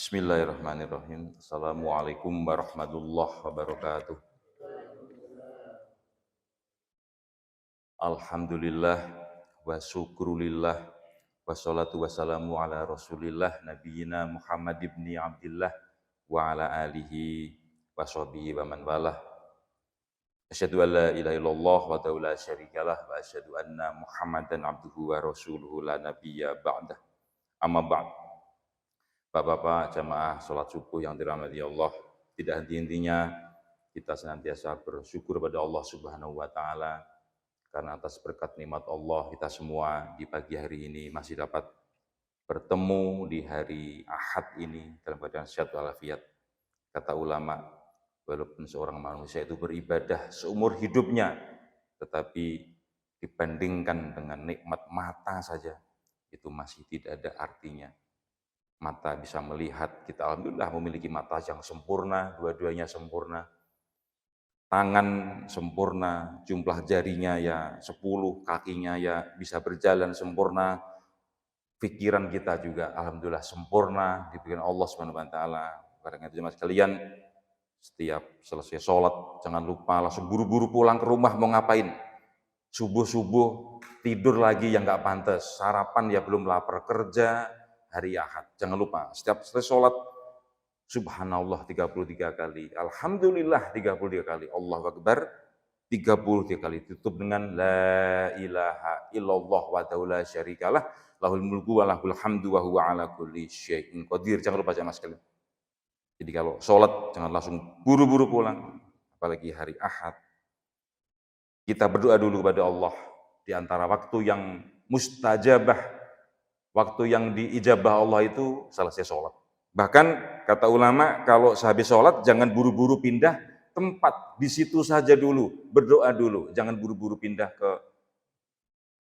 Bismillahirrahmanirrahim. Assalamualaikum warahmatullahi wabarakatuh. Alhamdulillah wa syukrulillah wassalatu wassalamu ala rasulillah nabiyina Muhammad ibni Abdillah wa ala alihi wa sahbihi wa man walah. Asyhadu an la ilaha illallah wa la syarikalah wa asyhadu anna Muhammadan abduhu wa rasuluhu la nabiyya ba'dah. Amma ba'd. Bapak-bapak jamaah salat subuh yang dirahmati Allah, tidak henti-hentinya kita senantiasa bersyukur pada Allah Subhanahu wa taala karena atas berkat nikmat Allah kita semua di pagi hari ini masih dapat bertemu di hari Ahad ini dalam keadaan sehat walafiat. Kata ulama, walaupun seorang manusia itu beribadah seumur hidupnya, tetapi dibandingkan dengan nikmat mata saja, itu masih tidak ada artinya. Mata bisa melihat, kita alhamdulillah memiliki mata yang sempurna, dua-duanya sempurna. Tangan sempurna, jumlah jarinya ya 10, kakinya ya bisa berjalan sempurna. Pikiran kita juga alhamdulillah sempurna, diberikan Allah Subhanahu wa taala. Karena itu jemaah sekalian, setiap selesai sholat jangan lupa langsung buru-buru pulang ke rumah mau ngapain. Subuh-subuh tidur lagi yang nggak pantas, sarapan ya belum lapar, kerja hari Ahad. Jangan lupa, setiap selesai sholat, subhanallah 33 kali, alhamdulillah 33 kali, Allahu Akbar 33 kali. Tutup dengan la ilaha illallah wa la syarikalah, lahul mulku wa lahul hamdu wa huwa ala kulli syai'in qadir. Jangan lupa jamaah sekalian. Jadi kalau sholat, jangan langsung buru-buru pulang, apalagi hari Ahad. Kita berdoa dulu kepada Allah, di antara waktu yang mustajabah, waktu yang diijabah Allah itu selesai sholat. Bahkan kata ulama, kalau sehabis sholat jangan buru-buru pindah tempat, di situ saja dulu, berdoa dulu. Jangan buru-buru pindah ke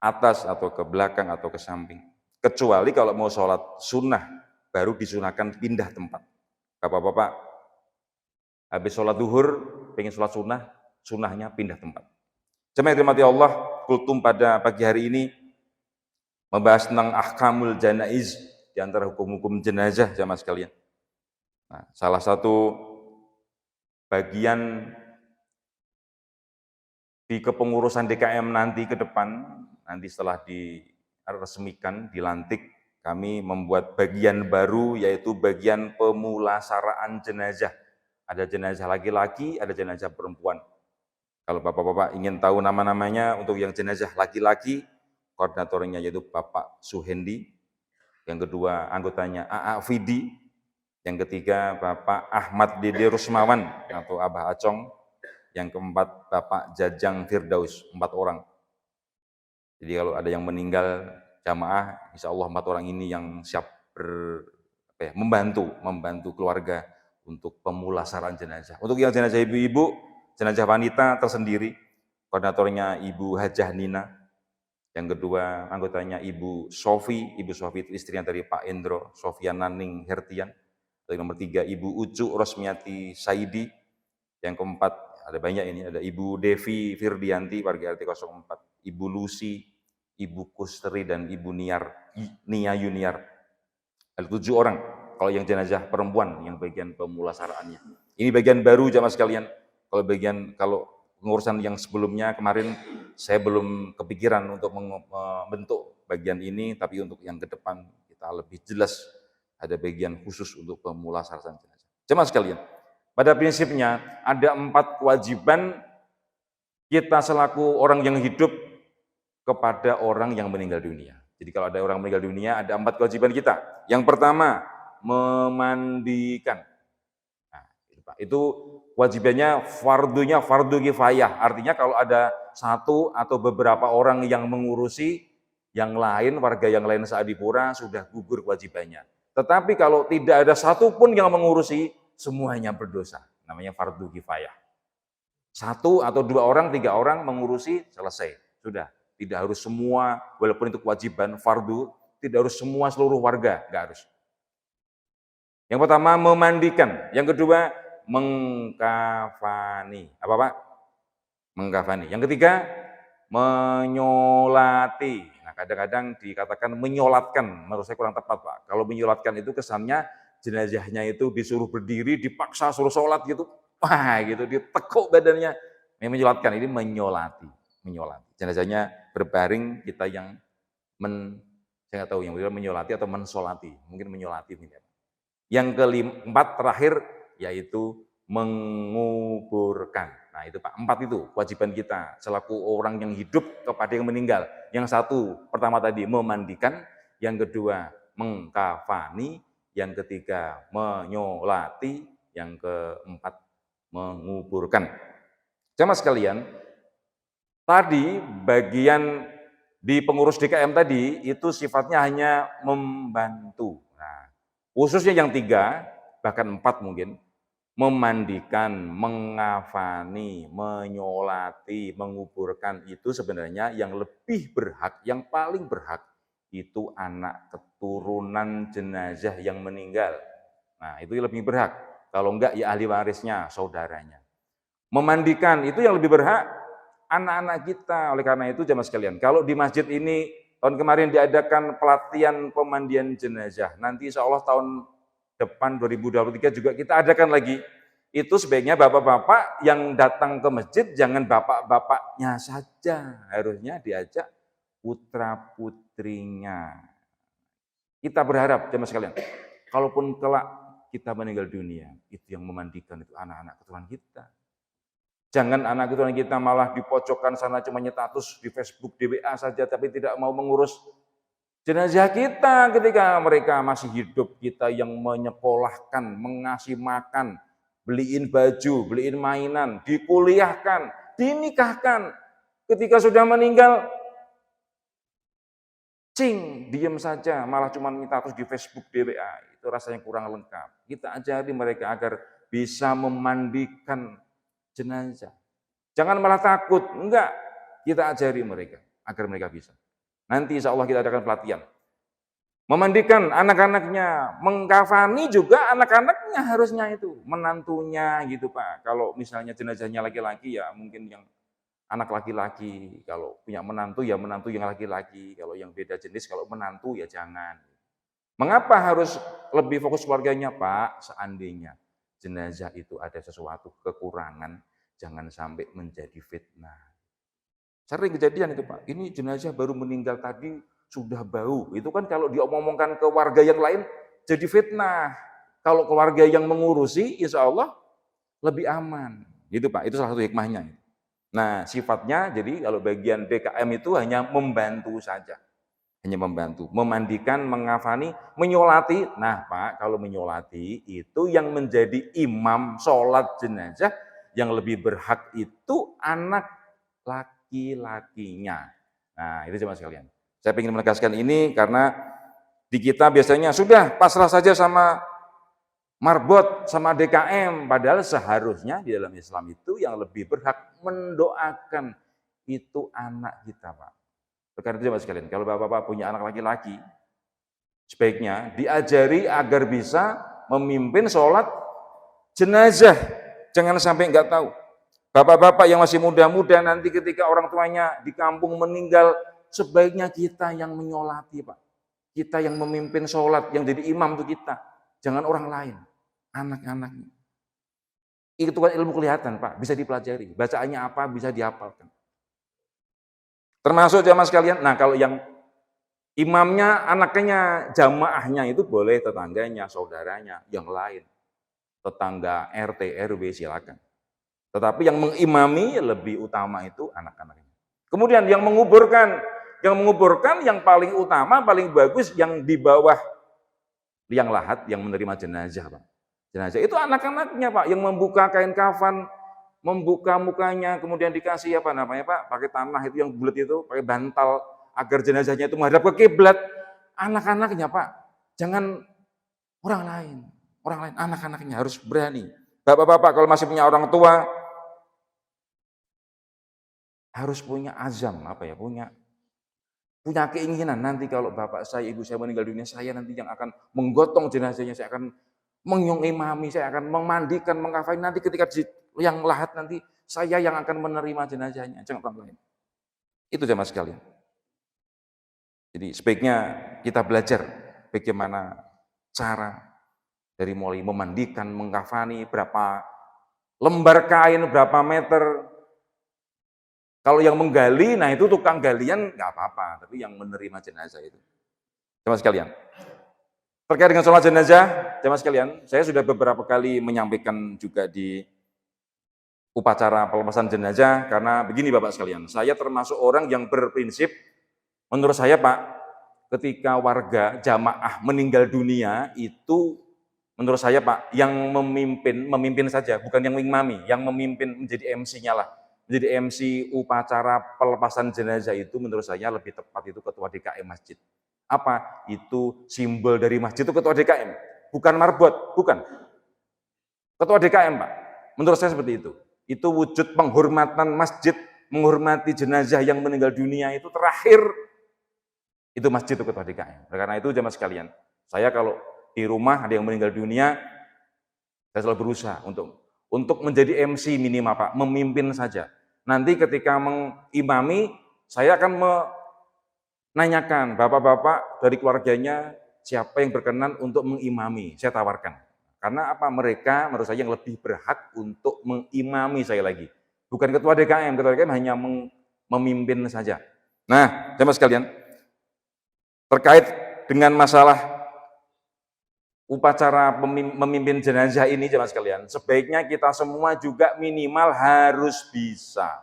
atas atau ke belakang atau ke samping. Kecuali kalau mau sholat sunnah, baru disunahkan pindah tempat. Bapak-bapak, habis sholat duhur, pengen sholat sunnah, sunnahnya pindah tempat. Jemaah yang dirahmati Allah, kultum pada pagi hari ini membahas tentang ahkamul janaiz, di antara hukum-hukum jenazah jamaah sekalian. Nah, salah satu bagian di kepengurusan DKM nanti ke depan, nanti setelah diresmikan, dilantik, kami membuat bagian baru, yaitu bagian pemulasaraan jenazah. Ada jenazah laki-laki, ada jenazah perempuan. Kalau bapak-bapak ingin tahu nama-namanya, untuk yang jenazah laki-laki, koordinatornya yaitu Bapak Suhendi, yang kedua anggotanya AA Fidi, yang ketiga Bapak Ahmad Dede Rusmawan atau Abah Acong, yang keempat Bapak Jajang Firdaus, 4 orang. Jadi kalau ada yang meninggal jamaah, insya Allah 4 orang ini yang siap membantu keluarga untuk pemulasaran jenazah. Untuk yang jenazah ibu-ibu, jenazah wanita tersendiri, koordinatornya Ibu Hajah Nina. Yang kedua, anggotanya Ibu Sofi itu istrinya dari Pak Endro, Sofian Naning Hertian. Yang nomor 3, Ibu Ucu Rosmiati Saidi. Yang keempat, ada banyak ini, ada Ibu Devi Firdianti, warga RT 04, Ibu Lucy, Ibu Kustri, dan Ibu Nia Yuniar. Ada 7 orang, kalau yang jenazah perempuan, yang bagian pemulasaraannya. Ini bagian baru jamaah sekalian. Kalau pengurusan yang sebelumnya kemarin saya belum kepikiran untuk membentuk bagian ini, tapi untuk yang ke depan kita lebih jelas ada bagian khusus untuk pemulasaraan jenazah. Jemaah sekalian, pada prinsipnya ada 4 kewajiban kita selaku orang yang hidup kepada orang yang meninggal dunia. Jadi kalau ada orang meninggal dunia, ada 4 kewajiban kita. Yang pertama, memandikan. Nah, itu kewajibannya fardu kifayah. Artinya kalau ada 1 atau beberapa orang yang mengurusi, yang lain, warga yang lain seadipura sudah gugur kewajibannya. Tetapi kalau tidak ada 1 pun yang mengurusi, semuanya berdosa. Namanya fardu kifayah. 1 atau 2 orang, 3 orang mengurusi, selesai. Sudah. Tidak harus semua, walaupun itu kewajiban fardu, tidak harus semua seluruh warga, nggak harus. Yang pertama memandikan, yang kedua mengkafani. Apa Pak? Mengkafani. Yang ketiga menyolati. Nah, kadang-kadang dikatakan menyolatkan, menurut saya kurang tepat Pak. Kalau menyolatkan itu kesannya jenazahnya itu disuruh berdiri, dipaksa suruh sholat gitu, wah gitu, ditekuk badannya. Ini menyolatkan, ini menyolati. Jenazahnya berbaring, kita yang saya nggak tahu yang benar menyolati atau mensolati, mungkin menyolati. Yang keempat terakhir yaitu menguburkan. Nah itu Pak, 4 itu kewajiban kita selaku orang yang hidup kepada yang meninggal. Yang satu, pertama tadi memandikan, yang kedua mengkafani, yang ketiga menyolati, yang keempat menguburkan. Jamaah sekalian, tadi bagian di pengurus DKM tadi itu sifatnya hanya membantu. Nah, khususnya yang 3, bahkan 4 mungkin, memandikan, mengafani, menyolati, menguburkan itu sebenarnya yang lebih berhak, yang paling berhak itu anak keturunan jenazah yang meninggal. Nah, itu lebih berhak. Kalau enggak ya ahli warisnya, saudaranya. Memandikan itu yang lebih berhak anak-anak kita. Oleh karena itu jamaah sekalian, kalau di masjid ini tahun kemarin diadakan pelatihan pemandian jenazah, nanti insya Allah tahun depan 2023 juga kita adakan lagi. Itu sebaiknya bapak-bapak yang datang ke masjid jangan bapak-bapaknya saja, harusnya diajak putra-putrinya. Kita berharap jemaah sekalian, kalaupun kelak kita meninggal dunia, itu yang memandikan itu anak-anak keturunan kita. Jangan anak keturunan kita malah di pojokan sana cuma nyetatus di Facebook, di WA saja, tapi tidak mau mengurus jenazah kita ketika mereka masih hidup, kita yang menyekolahkan, mengasih makan, beliin baju, beliin mainan, dikuliahkan, dinikahkan. Ketika sudah meninggal, diam saja, malah cuma nyetatus di Facebook, di WA. Itu rasanya kurang lengkap. Kita ajari mereka agar bisa memandikan jenazah. Jangan malah takut, enggak. Kita ajari mereka agar mereka bisa. Nanti insya Allah kita adakan pelatihan. Memandikan anak-anaknya, mengkafani juga anak-anaknya harusnya itu. Menantunya gitu Pak. Kalau misalnya jenazahnya laki-laki ya mungkin yang anak laki-laki. Kalau punya menantu ya menantu yang laki-laki. Kalau yang beda jenis, kalau menantu ya jangan. Mengapa harus lebih fokus keluarganya Pak? Seandainya jenazah itu ada sesuatu kekurangan, jangan sampai menjadi fitnah. Sering kejadian itu Pak, ini jenazah baru meninggal tadi sudah bau. Itu kan kalau diomongkan ke warga yang lain jadi fitnah. Kalau keluarga yang mengurusi, insya Allah lebih aman. Gitu Pak, itu salah satu hikmahnya. Nah sifatnya jadi kalau bagian DKM itu hanya membantu saja. Hanya membantu, memandikan, mengafani, menyolati. Nah Pak, kalau menyolati itu yang menjadi imam sholat jenazah yang lebih berhak itu anak laki-lakinya. Nah, itu jemaah sekalian. Saya ingin menegaskan ini karena di kita biasanya sudah pasrah saja sama marbot, sama DKM. Padahal seharusnya di dalam Islam itu yang lebih berhak mendoakan itu anak kita, Pak. Karena itu jemaah sekalian, kalau bapak-bapak punya anak laki-laki, sebaiknya diajari agar bisa memimpin sholat jenazah. Jangan sampai nggak tahu. Bapak-bapak yang masih muda-muda nanti ketika orang tuanya di kampung meninggal, sebaiknya kita yang menyolati Pak. Kita yang memimpin sholat, yang jadi imam itu kita. Jangan orang lain, anak-anaknya. Itu kan ilmu kelihatan Pak, bisa dipelajari. Bacaannya apa, bisa dihafalkan. Termasuk jamaah sekalian, nah kalau yang imamnya, anaknya, jamaahnya itu boleh tetangganya, saudaranya, yang lain. Tetangga RT, RW silakan. Tetapi yang mengimami lebih utama itu anak-anaknya. Kemudian yang menguburkan yang paling utama, paling bagus yang di bawah liang lahat yang menerima jenazah, Pak. Jenazah itu anak-anaknya, Pak, yang membuka kain kafan, membuka mukanya, kemudian dikasih apa namanya, Pak, pakai tanah itu yang bulat itu, pakai bantal agar jenazahnya itu menghadap ke kiblat. Anak-anaknya, Pak. Jangan orang lain, anak-anaknya harus berani. Bapak-bapak kalau masih punya orang tua harus punya azam, punya keinginan nanti kalau bapak saya, ibu saya meninggal dunia, saya nanti yang akan menggotong jenazahnya, saya akan mengimami, saya akan memandikan, mengkafani, nanti ketika yang lahat nanti saya yang akan menerima jenazahnya, jangan orang lain. Itu jemaah sekalian. Jadi sebaiknya kita belajar bagaimana cara Dari mulai memandikan, mengkafani, berapa lembar kain, berapa meter. Kalau yang menggali, nah itu tukang galian nggak apa-apa, tapi yang menerima jenazah itu. Jemaah sekalian, terkait dengan sholat jenazah, jemaah sekalian, saya sudah beberapa kali menyampaikan juga di upacara pelepasan jenazah, karena begini Bapak sekalian, saya termasuk orang yang berprinsip, menurut saya Pak, ketika warga jamaah meninggal dunia, itu menurut saya Pak, yang memimpin saja, bukan yang mengimami, yang memimpin menjadi MC-nya lah. Menjadi MC upacara pelepasan jenazah itu menurut saya lebih tepat itu ketua DKM masjid. Apa? Itu simbol dari masjid itu ketua DKM, bukan marbot, bukan. Ketua DKM Pak, menurut saya seperti itu. Itu wujud penghormatan masjid, menghormati jenazah yang meninggal dunia itu terakhir, itu masjid itu ketua DKM. Karena itu jamaah sekalian, saya kalau di rumah ada yang meninggal dunia, saya selalu berusaha untuk menjadi MC minimal Pak, memimpin saja. Nanti ketika mengimami, saya akan menanyakan bapak-bapak dari keluarganya siapa yang berkenan untuk mengimami, saya tawarkan. Karena apa? Mereka menurut saya yang lebih berhak untuk mengimami saya lagi. Bukan ketua DKM hanya memimpin saja. Nah, jemaah sekalian, terkait dengan masalah upacara memimpin jenazah ini jemaah sekalian, sebaiknya kita semua juga minimal harus bisa.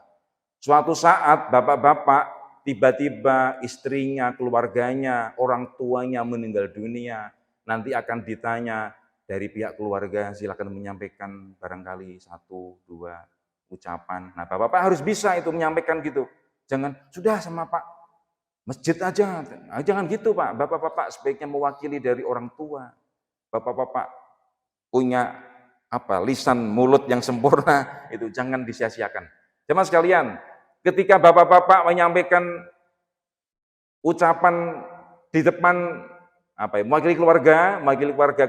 Suatu saat bapak-bapak tiba-tiba istrinya, keluarganya, orang tuanya meninggal dunia, nanti akan ditanya dari pihak keluarga, silakan menyampaikan barangkali 1-2 ucapan. Nah, bapak-bapak harus bisa itu menyampaikan gitu. Jangan, sudah sama Pak masjid aja. Nah, jangan gitu Pak, bapak-bapak sebaiknya mewakili dari orang tua. Bapak-bapak punya lisan mulut yang sempurna, itu jangan disia-siakan. Jemaah sekalian, ketika bapak-bapak menyampaikan ucapan di depan mewakili keluarga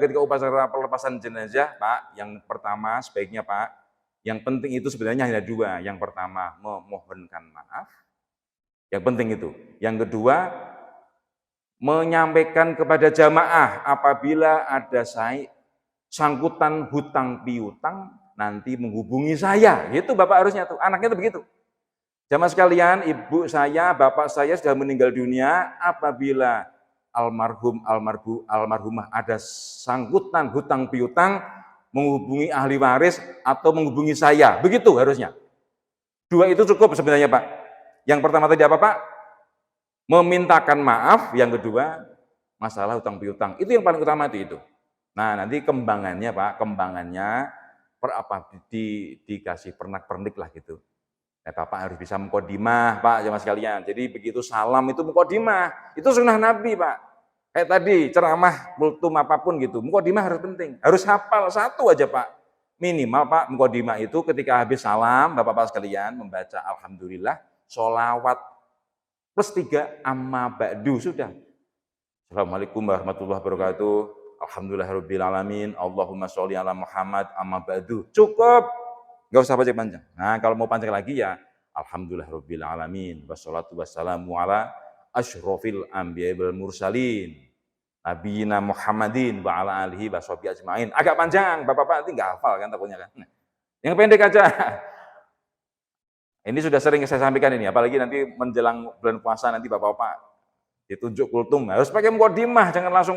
ketika upacara pelepasan jenazah, Pak, yang pertama sebaiknya Pak, yang penting itu sebenarnya hanya 2. Yang pertama memohonkan maaf, yang penting itu. Yang kedua, menyampaikan kepada jamaah apabila ada sangkutan hutang piutang nanti menghubungi saya. Gitu Bapak harusnya tuh. Anaknya tuh begitu. Jamaah sekalian, ibu saya, bapak saya sudah meninggal dunia, apabila almarhumah ada sangkutan hutang piutang menghubungi ahli waris atau menghubungi saya. Begitu harusnya. 2 itu cukup sebenarnya, Pak. Yang pertama tadi apa, Pak? Memintakan maaf, yang kedua masalah hutang piutang. Itu yang paling utama itu. Nah, nanti kembangannya Pak, dikasih pernak-pernik lah gitu. Bapak harus bisa mengkodimah Pak, jamaah sekalian. Jadi begitu salam itu mengkodimah. Itu sunnah Nabi Pak. Kayak tadi ceramah kultum apapun gitu, mengkodimah harus penting. Harus hafal 1 aja Pak. Minimal Pak, mengkodimah itu ketika habis salam, Bapak-bapak sekalian membaca alhamdulillah, sholawat plus 3 amma ba'du sudah. Assalamualaikum warahmatullahi wabarakatuh. Alhamdulillahirabbil alamin. Allahumma sholli ala Muhammad amma ba'du. Cukup. Enggak usah baca panjang. Nah, kalau mau panjang lagi ya alhamdulillahirabbil alamin. Wassalatu wassalamu ala asyrofil anbiya'i wal mursalin. Nabiyina Muhammadin wa ala alihi washabihi ajmain. Agak panjang, Bapak-bapak nanti enggak hafal kan takutnya kan. Yang pendek aja. Ini sudah sering saya sampaikan ini, apalagi nanti menjelang bulan puasa nanti Bapak-bapak ditunjuk kultum, harus pakai mukadimah, jangan langsung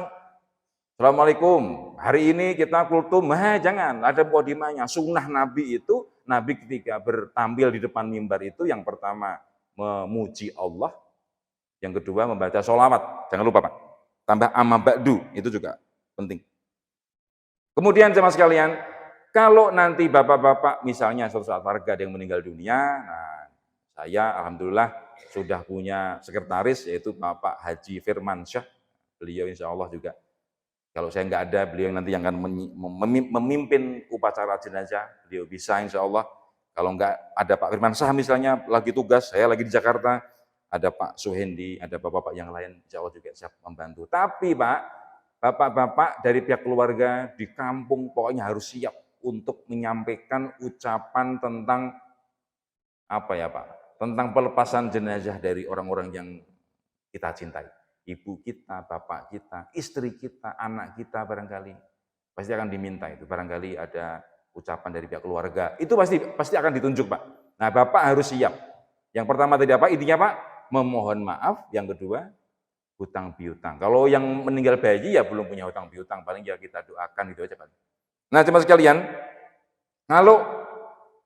Assalamualaikum, hari ini kita kultum, jangan, ada mukadimahnya. Sunnah Nabi itu, Nabi ketika bertampil di depan mimbar itu, yang pertama memuji Allah, yang kedua membaca sholawat, jangan lupa Pak, tambah amma ba'du, itu juga penting. Kemudian jemaah sekalian, kalau nanti bapak-bapak misalnya suatu saat warga ada yang meninggal dunia, nah saya alhamdulillah sudah punya sekretaris yaitu Bapak Haji Firmansyah. Beliau insya Allah juga, kalau saya nggak ada, beliau nanti yang akan memimpin upacara jenazah. Beliau bisa insya Allah. Kalau nggak ada Pak Firmansyah misalnya lagi tugas, saya lagi di Jakarta, ada Pak Suhendi, ada bapak-bapak yang lain, insya Allah juga siap membantu. Tapi Pak, bapak-bapak dari pihak keluarga di kampung pokoknya harus siap untuk menyampaikan ucapan tentang tentang pelepasan jenazah dari orang-orang yang kita cintai. Ibu kita, bapak kita, istri kita, anak kita barangkali. Pasti akan diminta itu. Barangkali ada ucapan dari pihak keluarga. Itu pasti akan ditunjuk, Pak. Nah, Bapak harus siap. Yang pertama tadi apa? Intinya, Pak, memohon maaf. Yang kedua, hutang piutang. Kalau yang meninggal bayi ya belum punya hutang piutang, paling ya kita doakan gitu aja, Pak. Nah, teman sekalian, kalau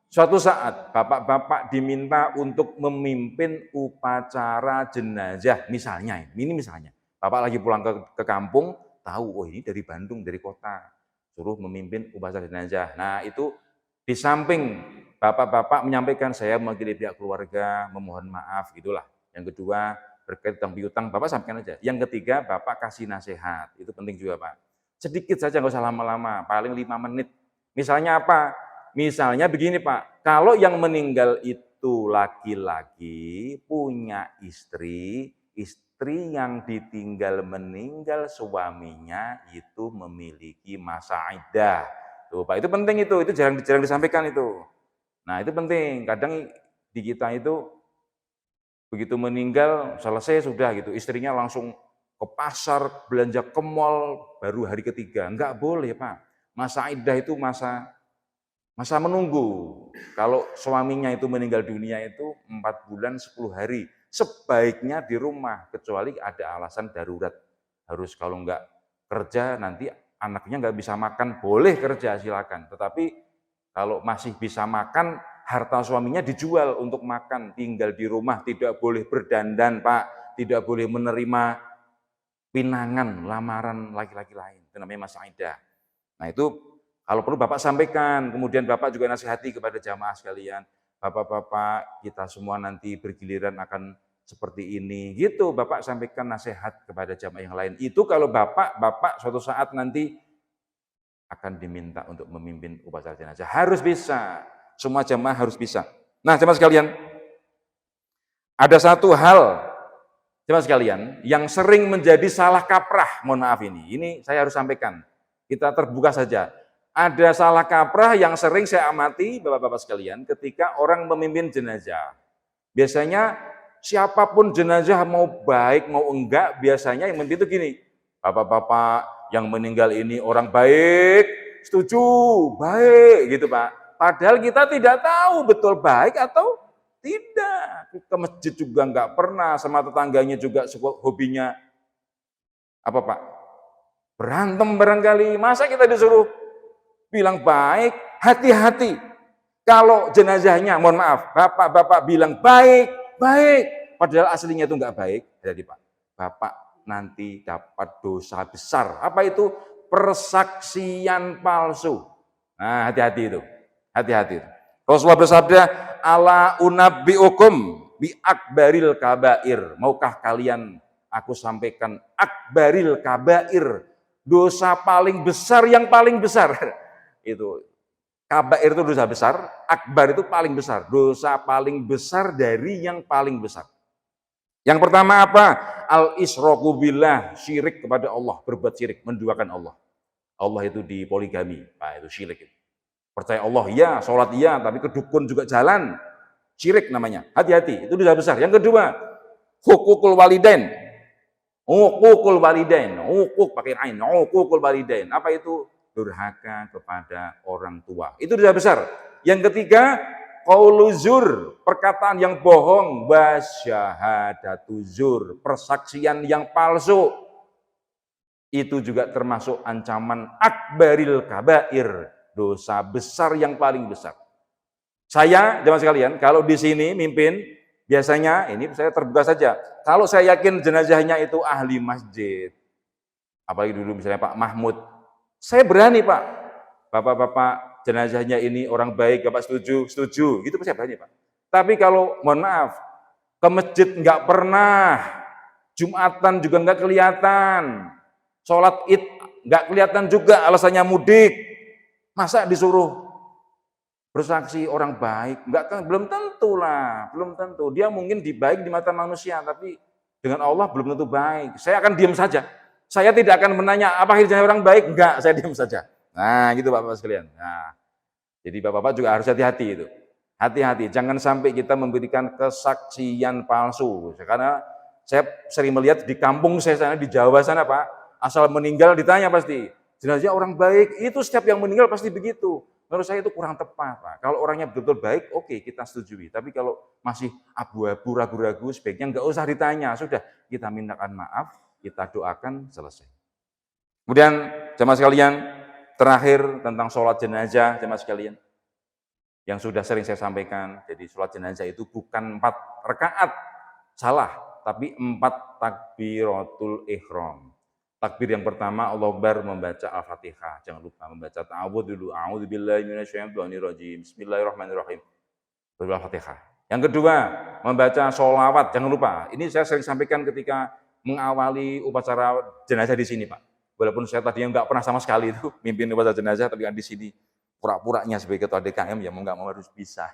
suatu saat bapak-bapak diminta untuk memimpin upacara jenazah, misalnya, ini misalnya, bapak lagi pulang ke kampung, tahu, oh ini dari Bandung, dari kota, suruh memimpin upacara jenazah. Nah, itu di samping bapak-bapak menyampaikan saya mewakili pihak keluarga, memohon maaf, gitulah. Yang kedua, berkait hutang piutang, bapak sampaikan aja. Yang ketiga, bapak kasih nasihat, itu penting juga, Pak. Sedikit saja, nggak usah lama-lama, paling 5 menit. Misalnya apa? Misalnya begini, Pak, kalau yang meninggal itu laki-laki, punya istri yang ditinggal meninggal suaminya itu memiliki masa iddah. Tuh, Pak, itu penting itu jarang disampaikan itu. Nah, itu penting. Kadang di kita itu begitu meninggal selesai sudah gitu, istrinya langsung ke pasar, belanja ke mall baru hari ketiga. Enggak boleh, Pak. Masa iddah itu masa menunggu. Kalau suaminya itu meninggal dunia itu 4 bulan 10 hari. Sebaiknya di rumah, kecuali ada alasan darurat. Harus kalau enggak kerja nanti anaknya enggak bisa makan, boleh kerja silakan. Tetapi kalau masih bisa makan, harta suaminya dijual untuk makan. Tinggal di rumah, tidak boleh berdandan, Pak. Tidak boleh menerima pinangan, lamaran laki-laki lain. Itu namanya masa iddah. Nah, itu kalau perlu Bapak sampaikan, kemudian Bapak juga nasihati kepada jamaah sekalian, Bapak-bapak kita semua nanti bergiliran akan seperti ini, gitu Bapak sampaikan nasihat kepada jamaah yang lain. Itu kalau Bapak suatu saat nanti akan diminta untuk memimpin upacara jenazah. Harus bisa, semua jamaah harus bisa. Nah, jamaah sekalian, ada satu hal, jamaah sekalian, yang sering menjadi salah kaprah, mohon maaf ini saya harus sampaikan. Kita terbuka saja. Ada salah kaprah yang sering saya amati, Bapak-bapak sekalian, ketika orang memimpin jenazah. Biasanya siapapun jenazah mau baik mau enggak, biasanya yang memimpin itu gini, Bapak-bapak yang meninggal ini orang baik, setuju, baik gitu, Pak. Padahal kita tidak tahu betul baik atau tidak. Ke masjid juga enggak pernah, sama tetangganya juga hobinya apa, Pak? Berantem barangkali. Masa kita disuruh bilang baik? Hati-hati. Kalau jenazahnya, mohon maaf, bapak-bapak bilang baik, padahal aslinya itu enggak baik, jadi Pak, bapak nanti dapat dosa besar. Apa itu? Persaksian palsu. Nah, hati-hati itu. Hati-hati. Rasulullah bersabda, ala unabbiukum bi akbaril kabair. Maukah kalian aku sampaikan akbaril kabair, dosa paling besar yang paling besar. Itu kabair itu dosa besar, akbar itu paling besar, dosa paling besar dari yang paling besar. Yang pertama apa? Al-isyraku billah, syirik kepada Allah, berbuat syirik, menduakan Allah. Allah itu dipoligami, nah itu syirik. Percaya Allah iya, sholat iya, tapi ke dukun juga jalan, syirik namanya. Hati-hati, itu dosa besar. Yang kedua, hukukul walidain. Hukukul walidain, hukuk pakai ain, hukukul walidain. Apa itu? Durhaka kepada orang tua. Itu dosa besar. Yang ketiga, qaulu zur, perkataan yang bohong, wa syahadatu zur, persaksian yang palsu. Itu juga termasuk ancaman akbaril kabair, dosa besar yang paling besar. Saya, jemaah sekalian, kalau di sini mimpin, biasanya ini saya terbuka saja. Kalau saya yakin jenazahnya itu ahli masjid, apalagi dulu misalnya Pak Mahmud, saya berani Pak, bapak-bapak jenazahnya ini orang baik, Bapak setuju, gitu saya berani Pak. Tapi kalau mohon maaf, ke masjid nggak pernah, Jumatan juga nggak kelihatan, sholat id nggak kelihatan juga, alasannya mudik, masa disuruh bersaksi orang baik? Belum tentu lah, belum tentu. Dia mungkin baik di mata manusia, tapi dengan Allah belum tentu baik. Saya akan diam saja. Saya tidak akan menanya, apa akhirnya orang baik? Enggak, saya diam saja. Nah, gitu Bapak-Bapak sekalian. Nah, jadi Bapak-Bapak juga harus hati-hati itu. Hati-hati, jangan sampai kita memberikan kesaksian palsu. Karena saya sering melihat di kampung saya sana, di Jawa sana Pak, asal meninggal ditanya pasti, jenazah orang baik, itu setiap yang meninggal pasti begitu. Menurut saya itu kurang tepat, Pak. Kalau orangnya betul-betul baik, oke, kita setujui. Tapi kalau masih abu-abu, ragu-ragu, sebaiknya nggak usah ditanya. Sudah, kita mintakan maaf, kita doakan, selesai. Kemudian, jemaah sekalian, terakhir tentang sholat jenazah, jemaah sekalian. Yang sudah sering saya sampaikan, jadi sholat jenazah itu bukan 4 rakaat, salah, tapi 4 takbiratul ihram. Takbir yang pertama, Allah Akbar, membaca Al-Fatihah. Jangan lupa membaca ta'awudz dulu. A'udzubillahi minasyaitonirrajim. Bismillahirrahmanirrahim. Baru Al-Fatihah. Yang kedua, membaca sholawat. Jangan lupa. Ini saya sering sampaikan ketika mengawali upacara jenazah di sini, Pak. Walaupun saya tadinya nggak pernah sama sekali itu mimpin upacara jenazah, tapi kan di sini pura-puranya sebagai ketua DKM, ya mau nggak mau harus bisa.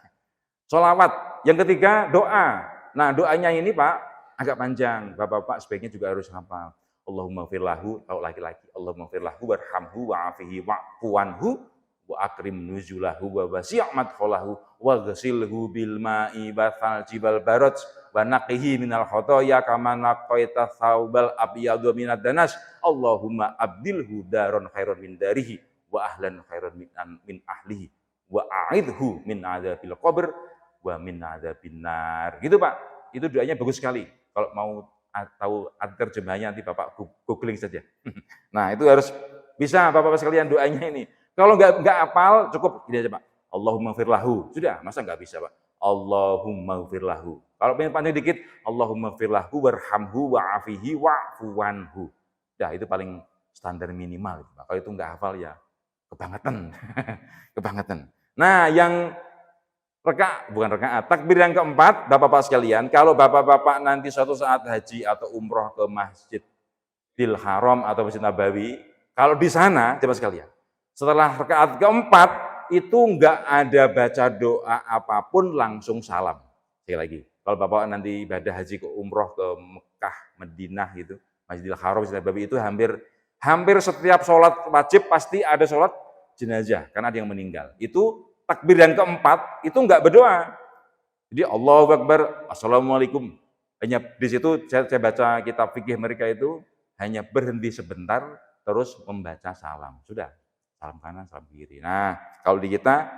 Sholawat. Yang ketiga, doa. Nah, doanya ini, Pak, agak panjang. Bapak-bapak sebaiknya juga harus hafal. Allahumma firlahu, kalau laki-laki, Allahumma firlahu warhamhu wa'afihi wa'fuanhu wa akrim nuzulahu wa wasi' madkhalahu wa ghasilhu bil ma'i bathal jibal baraj wa naqihi minal khotoya kama naqaita thawbal abyadu minad danas. Allahumma abdilhu daron khairan min darihi wa ahlan khairan min ahlihi wa a'idhu min adzabil qabr wa min adzabin nar. Gitu, Pak. Itu doanya bagus sekali. Kalau mau tahu terjemahnya nanti Bapak googling saja. Nah, itu harus bisa Bapak-Bapak sekalian doanya ini. Kalau nggak hafal, cukup gini aja, Pak. Allahumma firlahu. Sudah, masa nggak bisa, Pak? Allahumma firlahu. Kalau pengen panjang dikit, Allahumma firlahu warhamhu wa'afihi wa'fuanhu. Nah, itu paling standar minimal, Pak. Kalau itu nggak hafal ya kebangetan. Kebangetan. Nah, yang bukan rakaat. Takbir yang keempat, Bapak-Bapak sekalian, kalau Bapak-Bapak nanti suatu saat haji atau umroh ke Masjidil Haram atau Masjid Nabawi, kalau di sana, jemaah sekalian, setelah rakaat keempat, itu enggak ada baca doa apapun, langsung salam. Sekali lagi, kalau Bapak nanti ibadah haji ke umroh ke Mekah, Madinah gitu, Masjidil Haram, Masjid Nabawi itu hampir setiap sholat wajib pasti ada sholat jenazah, karena ada yang meninggal. Itu takbir yang keempat itu enggak berdoa. Jadi Allahu Akbar, Assalamualaikum. Hanya di situ saya baca kitab fikih mereka itu hanya berhenti sebentar terus membaca salam. Sudah, salam kanan, salam kiri. Nah, kalau di kita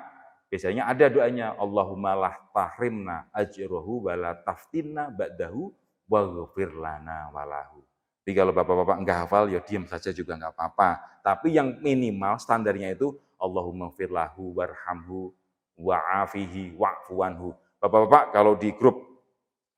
biasanya ada doanya Allahumma lah tahrimna ajrohu wa la taftinna ba'dahu waghfir lana walahu. Jadi kalau Bapak-bapak enggak hafal ya diam saja juga enggak apa-apa. Tapi yang minimal standarnya itu Allahumma firlahu warhamhu wa'afihi wa'fuanhu. Bapak-bapak kalau di grup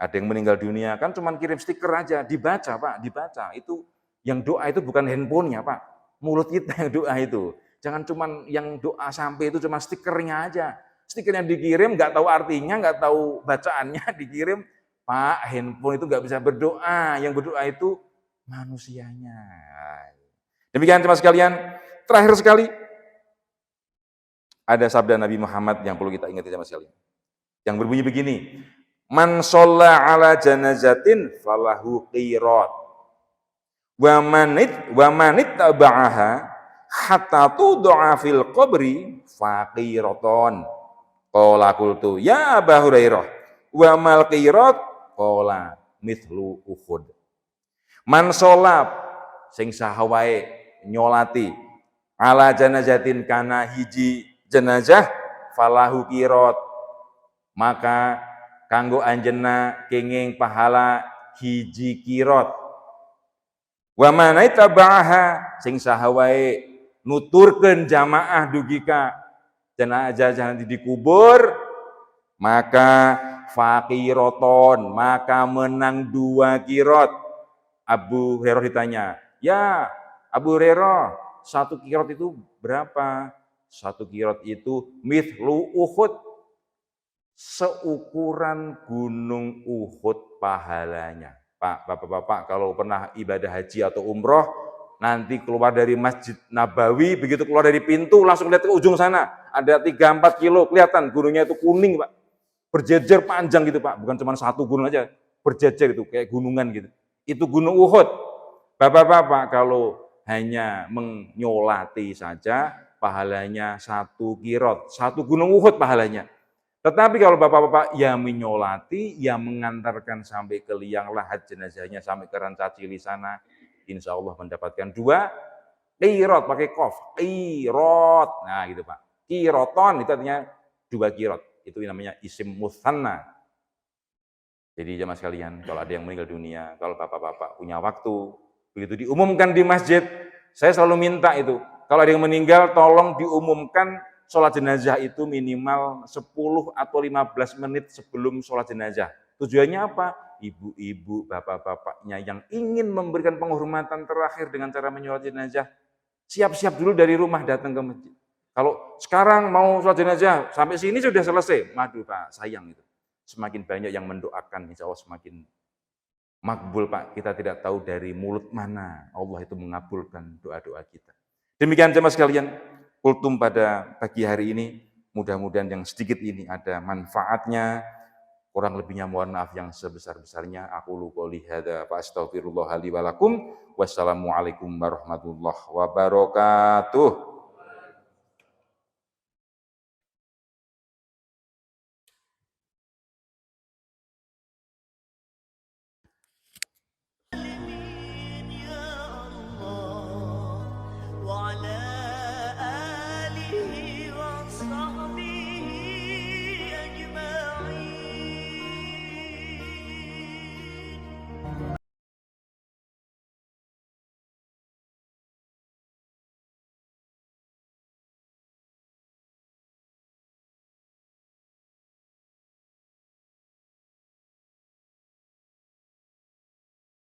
ada yang meninggal dunia kan cuma kirim stiker aja, dibaca, Pak, dibaca. Itu yang doa itu bukan handphonenya, Pak. Mulut kita yang doa itu. Jangan cuma yang doa sampai itu cuma stikernya aja. Stiker yang dikirim nggak tahu artinya, nggak tahu bacaannya, dikirim, Pak, handphone itu nggak bisa berdoa. Yang berdoa itu manusianya. Demikian teman sekalian. Terakhir sekali, ada sabda Nabi Muhammad yang perlu kita ingat sama sekalian. Yang berbunyi begini, man sholla ala janazatin falahu qirat wa manit taba'aha hatta tud'a fil qabri faqiraton. Qala qultu ya Abu Hurairah wa mal qirat qala mithlu Uhud. Man sholla sing sahawae nyolati ala janazatin kana hiji jenazah falahu qirat, maka kanggo anjeunna kenging pahala hiji qirat. Wa manai tabaha sing saha wae nuturkeun jamaah dugi ka jenazah dikubur, maka faqiraton, maka menang 2 qirat. Abu Hurairah ditanya, "Ya, Abu Hurairah, 1 qirat itu berapa?" 1 qirat itu mithlu Uhud, seukuran gunung Uhud pahalanya. Pak, Bapak-bapak kalau pernah ibadah haji atau umroh, nanti keluar dari Masjid Nabawi, begitu keluar dari pintu langsung lihat ke ujung sana, ada 3-4 kilo kelihatan gunungnya itu kuning, Pak. Berjejer panjang gitu, Pak. Bukan cuma 1 gunung aja, berjejer itu kayak gunungan gitu. Itu gunung Uhud. Bapak-bapak kalau hanya menyolati saja, pahalanya 1 qirat, 1 gunung Uhud pahalanya. Tetapi kalau Bapak-bapak yang menyolati, yang mengantarkan sampai ke liang lahat jenazahnya sampai ke Rancacili sana, insya Allah mendapatkan 2 Qirot pakai qaf, qirot. Nah, gitu Pak. Qiroton itu artinya 2 qirot. Itu namanya isim mutsanna. Jadi jamaah sekalian, kalau ada yang meninggal dunia, kalau bapak-bapak punya waktu, begitu diumumkan di masjid, saya selalu minta itu, kalau ada yang meninggal, tolong diumumkan sholat jenazah itu minimal 10 atau 15 menit sebelum sholat jenazah. Tujuannya apa? Ibu-ibu, bapak-bapaknya yang ingin memberikan penghormatan terakhir dengan cara menyolat jenazah, siap-siap dulu dari rumah datang ke masjid. Kalau sekarang mau sholat jenazah, sampai sini sudah selesai, waduh Pak, sayang itu. Semakin banyak yang mendoakan, insya Allah semakin makbul Pak. Kita tidak tahu dari mulut mana Allah itu mengabulkan doa-doa kita. Demikian jemaah sekalian, kultum pada pagi hari ini, mudah-mudahan yang sedikit ini ada manfaatnya, kurang lebihnya mohon maaf yang sebesar-besarnya. Aku qouli hadza fa astaghfirullah li wa lakum. Wassalamualaikum warahmatullahi wabarakatuh.